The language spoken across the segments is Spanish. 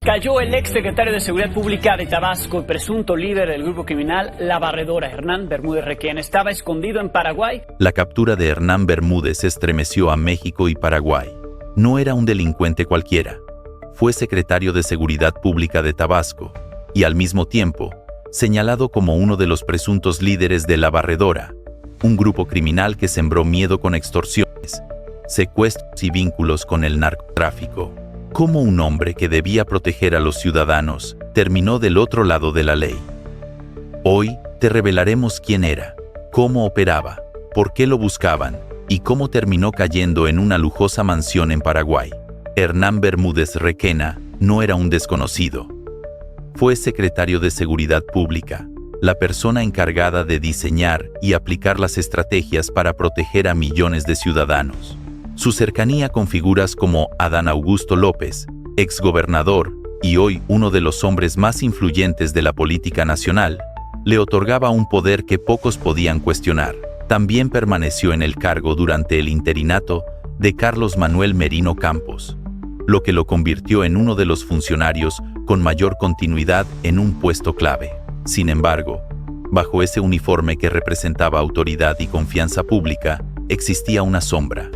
Cayó el exsecretario de Seguridad Pública de Tabasco, presunto líder del grupo criminal La Barredora, Hernán Bermúdez Requena. Estaba escondido en Paraguay. La captura de Hernán Bermúdez estremeció a México y Paraguay. No era un delincuente cualquiera. Fue secretario de Seguridad Pública de Tabasco y, al mismo tiempo, señalado como uno de los presuntos líderes de La Barredora, un grupo criminal que sembró miedo con extorsiones, secuestros y vínculos con el narcotráfico. Cómo un hombre que debía proteger a los ciudadanos terminó del otro lado de la ley. Hoy te revelaremos quién era, cómo operaba, por qué lo buscaban y cómo terminó cayendo en una lujosa mansión en Paraguay. Hernán Bermúdez Requena no era un desconocido. Fue secretario de Seguridad Pública, la persona encargada de diseñar y aplicar las estrategias para proteger a millones de ciudadanos. Su cercanía con figuras como Adán Augusto López, exgobernador y hoy uno de los hombres más influyentes de la política nacional, le otorgaba un poder que pocos podían cuestionar. También permaneció en el cargo durante el interinato de Carlos Manuel Merino Campos, lo que lo convirtió en uno de los funcionarios con mayor continuidad en un puesto clave. Sin embargo, bajo ese uniforme que representaba autoridad y confianza pública, existía una sombra.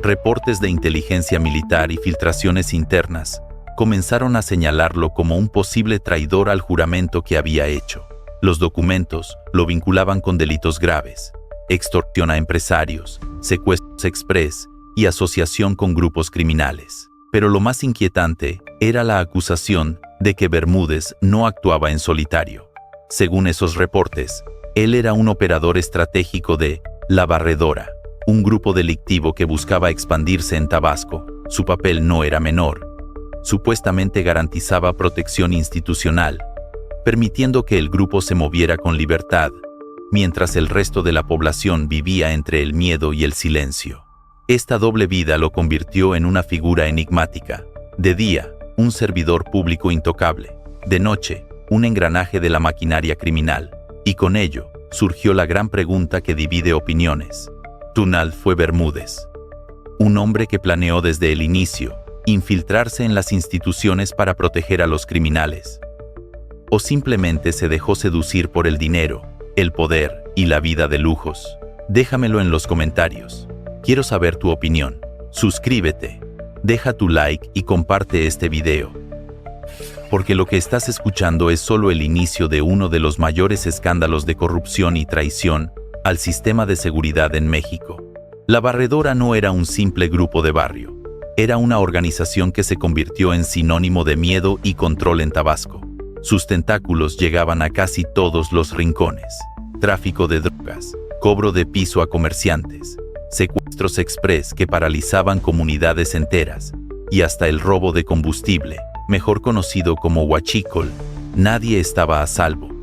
Reportes de inteligencia militar y filtraciones internas comenzaron a señalarlo como un posible traidor al juramento que había hecho. Los documentos lo vinculaban con delitos graves, extorsión a empresarios, secuestros express y asociación con grupos criminales. Pero lo más inquietante era la acusación de que Bermúdez no actuaba en solitario. Según esos reportes, él era un operador estratégico de La Barredora, un grupo delictivo que buscaba expandirse en Tabasco. Su papel no era menor. Supuestamente garantizaba protección institucional, permitiendo que el grupo se moviera con libertad, mientras el resto de la población vivía entre el miedo y el silencio. Esta doble vida lo convirtió en una figura enigmática. De día, un servidor público intocable. De noche, un engranaje de la maquinaria criminal. Y con ello, surgió la gran pregunta que divide opiniones. ¿Tunal fue Bermúdez, un hombre que planeó desde el inicio infiltrarse en las instituciones para proteger a los criminales? ¿O simplemente se dejó seducir por el dinero, el poder y la vida de lujos? Déjamelo en los comentarios. Quiero saber tu opinión. Suscríbete, deja tu like y comparte este video. Porque lo que estás escuchando es solo el inicio de uno de los mayores escándalos de corrupción y traición al sistema de seguridad en México. La Barredora no era un simple grupo de barrio. Era una organización que se convirtió en sinónimo de miedo y control en Tabasco. Sus tentáculos llegaban a casi todos los rincones. Tráfico de drogas, cobro de piso a comerciantes, secuestros express que paralizaban comunidades enteras, y hasta el robo de combustible, mejor conocido como huachicol. Nadie estaba a salvo.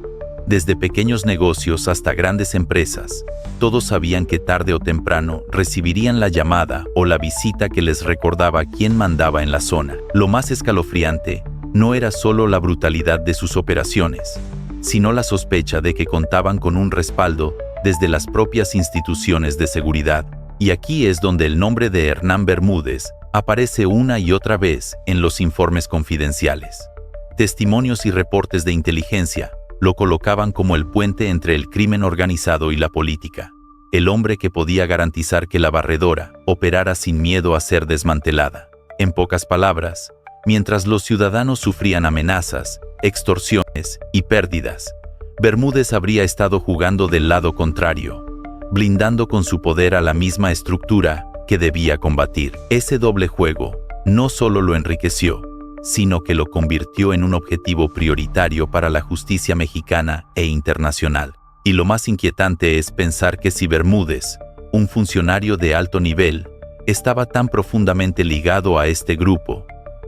Desde pequeños negocios hasta grandes empresas, todos sabían que tarde o temprano recibirían la llamada o la visita que les recordaba quién mandaba en la zona. Lo más escalofriante no era solo la brutalidad de sus operaciones, sino la sospecha de que contaban con un respaldo desde las propias instituciones de seguridad. Y aquí es donde el nombre de Hernán Bermúdez aparece una y otra vez en los informes confidenciales. Testimonios y reportes de inteligencia lo colocaban como el puente entre el crimen organizado y la política, el hombre que podía garantizar que la Barredora operara sin miedo a ser desmantelada. En pocas palabras, mientras los ciudadanos sufrían amenazas, extorsiones y pérdidas, Bermúdez habría estado jugando del lado contrario, blindando con su poder a la misma estructura que debía combatir. Ese doble juego no solo lo enriqueció, sino que lo convirtió en un objetivo prioritario para la justicia mexicana e internacional. Y lo más inquietante es pensar que si Bermúdez, un funcionario de alto nivel, estaba tan profundamente ligado a este grupo,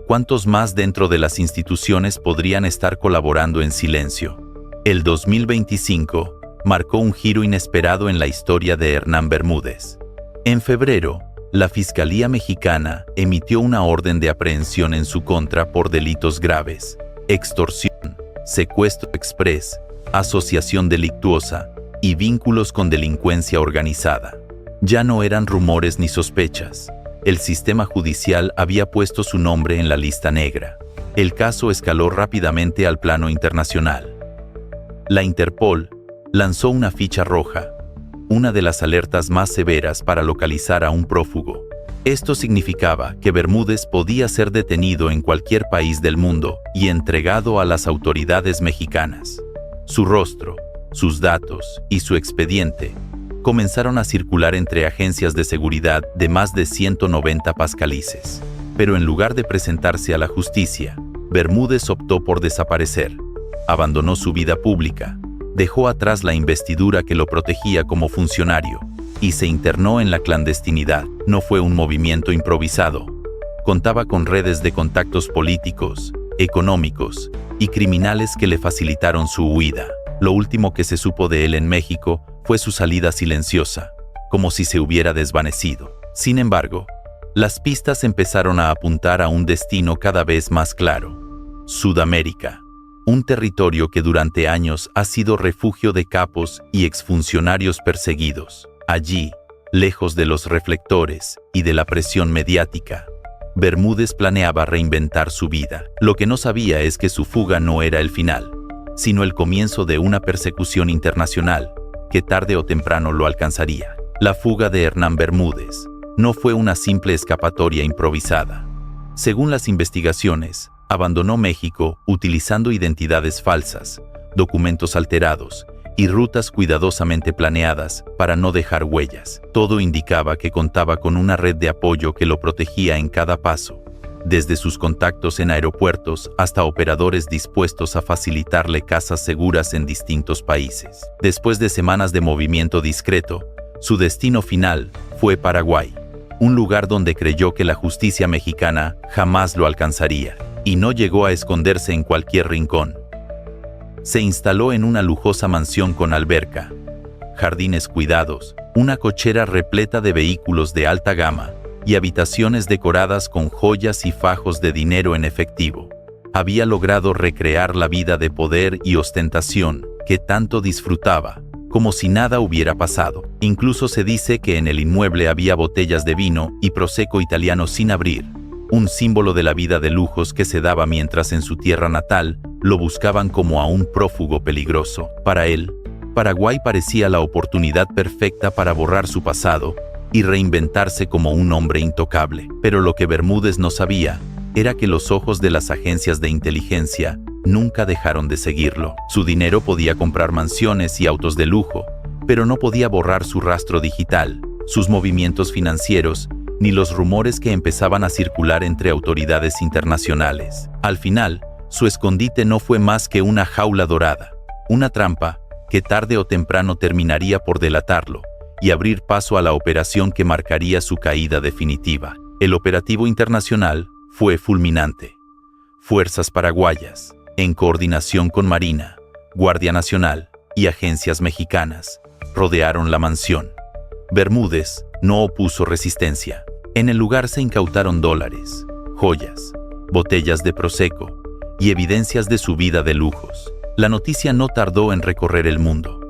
¿cuántos más dentro de las instituciones podrían estar colaborando en silencio? El 2025 marcó un giro inesperado en la historia de Hernán Bermúdez. En febrero, la Fiscalía Mexicana emitió una orden de aprehensión en su contra por delitos graves: extorsión, secuestro express, asociación delictuosa y vínculos con delincuencia organizada. Ya no eran rumores ni sospechas. El sistema judicial había puesto su nombre en la lista negra. el caso escaló rápidamente al plano internacional. La Interpol lanzó una ficha roja, una de las alertas más severas para localizar a un prófugo. Esto significaba que Bermúdez podía ser detenido en cualquier país del mundo y entregado a las autoridades mexicanas. Su rostro, sus datos y su expediente comenzaron a circular entre agencias de seguridad de más de 190 pascalices. Pero en lugar de presentarse a la justicia, Bermúdez optó por desaparecer. Abandonó su vida pública, dejó atrás la investidura que lo protegía como funcionario y se internó en la clandestinidad. No fue un movimiento improvisado. Contaba con redes de contactos políticos, económicos y criminales que le facilitaron su huida. Lo último que se supo de él en México fue su salida silenciosa, como si se hubiera desvanecido. Sin embargo, las pistas empezaron a apuntar a un destino cada vez más claro: Sudamérica, un territorio que durante años ha sido refugio de capos y exfuncionarios perseguidos. Allí, lejos de los reflectores y de la presión mediática, Bermúdez planeaba reinventar su vida. Lo que no sabía es que su fuga no era el final, sino el comienzo de una persecución internacional que tarde o temprano lo alcanzaría. La fuga de Hernán Bermúdez no fue una simple escapatoria improvisada. Según las investigaciones, abandonó México utilizando identidades falsas, documentos alterados y rutas cuidadosamente planeadas para no dejar huellas. Todo indicaba que contaba con una red de apoyo que lo protegía en cada paso, desde sus contactos en aeropuertos hasta operadores dispuestos a facilitarle casas seguras en distintos países. Después de semanas de movimiento discreto, su destino final fue Paraguay, un lugar donde creyó que la justicia mexicana jamás lo alcanzaría, y no llegó a esconderse en cualquier rincón. Se instaló en una lujosa mansión con alberca, jardines cuidados, una cochera repleta de vehículos de alta gama y habitaciones decoradas con joyas y fajos de dinero en efectivo. Había logrado recrear la vida de poder y ostentación que tanto disfrutaba, como si nada hubiera pasado. Incluso se dice que en el inmueble había botellas de vino y prosecco italiano sin abrir, un símbolo de la vida de lujos que se daba mientras en su tierra natal lo buscaban como a un prófugo peligroso. Para él, Paraguay parecía la oportunidad perfecta para borrar su pasado y reinventarse como un hombre intocable. Pero lo que Bermúdez no sabía era que los ojos de las agencias de inteligencia nunca dejaron de seguirlo. Su dinero podía comprar mansiones y autos de lujo, pero no podía borrar su rastro digital, sus movimientos financieros, ni los rumores que empezaban a circular entre autoridades internacionales. Al final, su escondite no fue más que una jaula dorada, una trampa que tarde o temprano terminaría por delatarlo y abrir paso a la operación que marcaría su caída definitiva. El operativo internacional fue fulminante. Fuerzas paraguayas, en coordinación con Marina, Guardia Nacional y agencias mexicanas, rodearon la mansión. Bermúdez no opuso resistencia. En el lugar se incautaron dólares, joyas, botellas de prosecco y evidencias de su vida de lujos. La noticia no tardó en recorrer el mundo.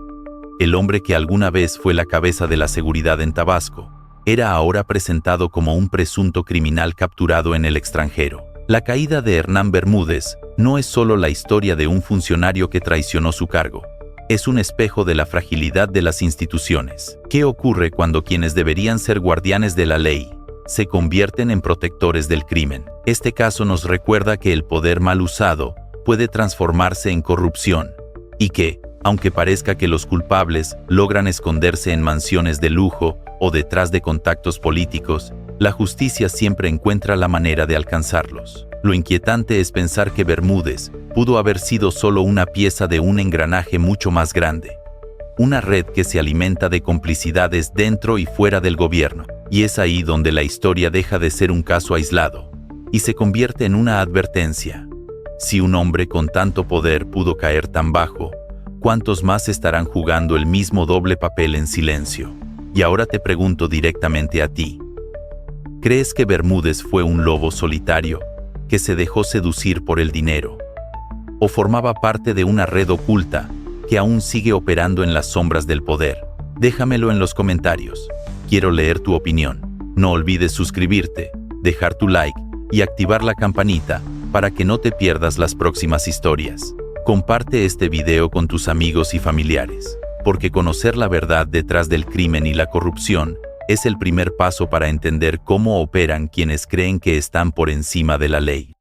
El hombre que alguna vez fue la cabeza de la seguridad en Tabasco era ahora presentado como un presunto criminal capturado en el extranjero. La caída de Hernán Bermúdez no es solo la historia de un funcionario que traicionó su cargo. Es un espejo de la fragilidad de las instituciones. ¿Qué ocurre cuando quienes deberían ser guardianes de la ley se convierten en protectores del crimen? Este caso nos recuerda que el poder mal usado puede transformarse en corrupción y que, aunque parezca que los culpables logran esconderse en mansiones de lujo o detrás de contactos políticos, la justicia siempre encuentra la manera de alcanzarlos. Lo inquietante es pensar que Bermúdez pudo haber sido solo una pieza de un engranaje mucho más grande, una red que se alimenta de complicidades dentro y fuera del gobierno. Y es ahí donde la historia deja de ser un caso aislado y se convierte en una advertencia. Si un hombre con tanto poder pudo caer tan bajo, ¿cuántos más estarán jugando el mismo doble papel en silencio? Y ahora te pregunto directamente a ti. ¿Crees que Bermúdez fue un lobo solitario que se dejó seducir por el dinero? ¿O formaba parte de una red oculta que aún sigue operando en las sombras del poder? Déjamelo en los comentarios. Quiero leer tu opinión. No olvides suscribirte, dejar tu like y activar la campanita para que no te pierdas las próximas historias. Comparte este video con tus amigos y familiares, porque conocer la verdad detrás del crimen y la corrupción es el primer paso para entender cómo operan quienes creen que están por encima de la ley.